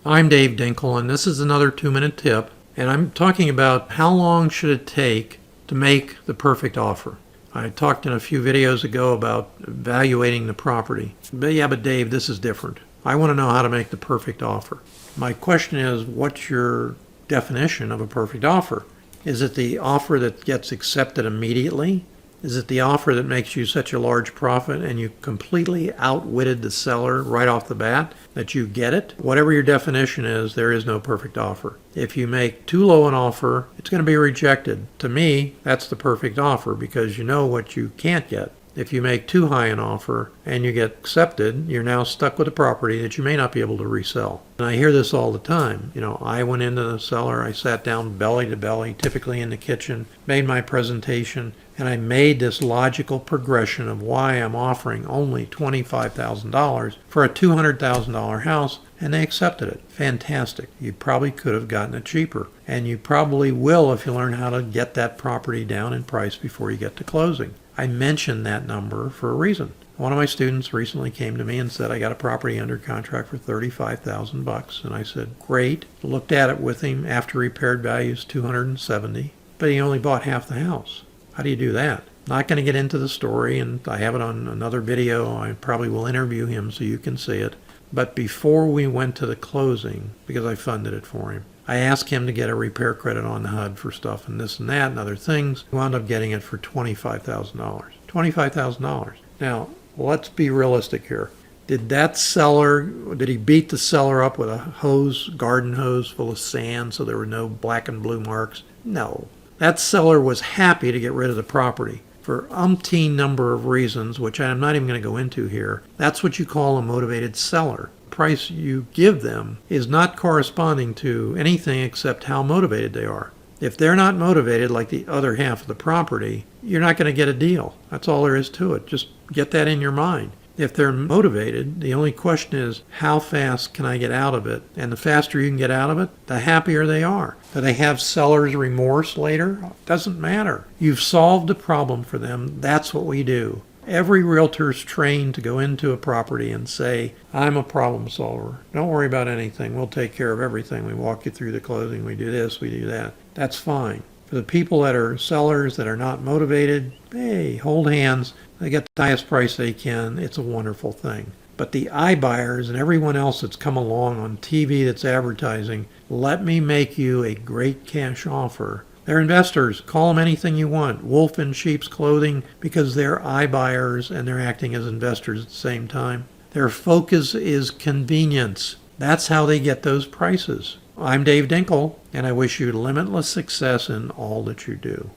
I'm Dave Dinkle, and this is another 2-minute tip, and I'm talking about how long should it take to make the perfect offer. I talked in a few videos ago about evaluating the property. But Dave, this is different. I want to know how to make the perfect offer. My question is, what's your definition of a perfect offer? Is it the offer that gets accepted immediately? Is it the offer that makes you such a large profit and you completely outwitted the seller right off the bat that you get it? Whatever your definition is, there is no perfect offer. If you make too low an offer, it's going to be rejected. To me, that's the perfect offer because you know what you can't get. If you make too high an offer and you get accepted, you're now stuck with a property that you may not be able to resell. And I hear this all the time. I went into the seller, I sat down belly to belly, typically in the kitchen, made my presentation, and I made this logical progression of why I'm offering only $25,000 for a $200,000 house, and they accepted it. Fantastic. You probably could have gotten it cheaper, and you probably will if you learn how to get that property down in price before you get to closing. I mentioned that number for a reason. One of my students recently came to me and said, I got a property under contract for $35,000. And I said, great. Looked at it with him. After repaired value is $270, but he only bought half the house. How do you do that? Not going to get into the story, and I have it on another video. I probably will interview him so you can see it. But before we went to the closing, because I funded it for him, I asked him to get a repair credit on the HUD for stuff and this and that and other things. We wound up getting it for $25,000. $25,000. Now, let's be realistic here. Did he beat the seller up with a garden hose full of sand so there were no black and blue marks? No. That seller was happy to get rid of the property for umpteen number of reasons, which I'm not even going to go into here. That's what you call a motivated seller. Price you give them is not corresponding to anything except how motivated they are. If they're not motivated like the other half of the property, you're not going to get a deal. That's all there is to it. Just get that in your mind. If they're motivated, the only question is, how fast can I get out of it? And the faster you can get out of it, the happier they are. Do they have seller's remorse later? Doesn't matter. You've solved a problem for them. That's what we do. Every realtor's trained to go into a property and say, I'm a problem solver. Don't worry about anything. We'll take care of everything. We walk you through the closing. We do this, we do that. That's fine. For the people that are sellers that are not motivated, hey, hold hands. They get the highest price they can. It's a wonderful thing. But the iBuyers and everyone else that's come along on TV that's advertising, let me make you a great cash offer. They're investors. Call them anything you want. Wolf in sheep's clothing, because they're iBuyers and they're acting as investors at the same time. Their focus is convenience. That's how they get those prices. I'm Dave Dinkle, and I wish you limitless success in all that you do.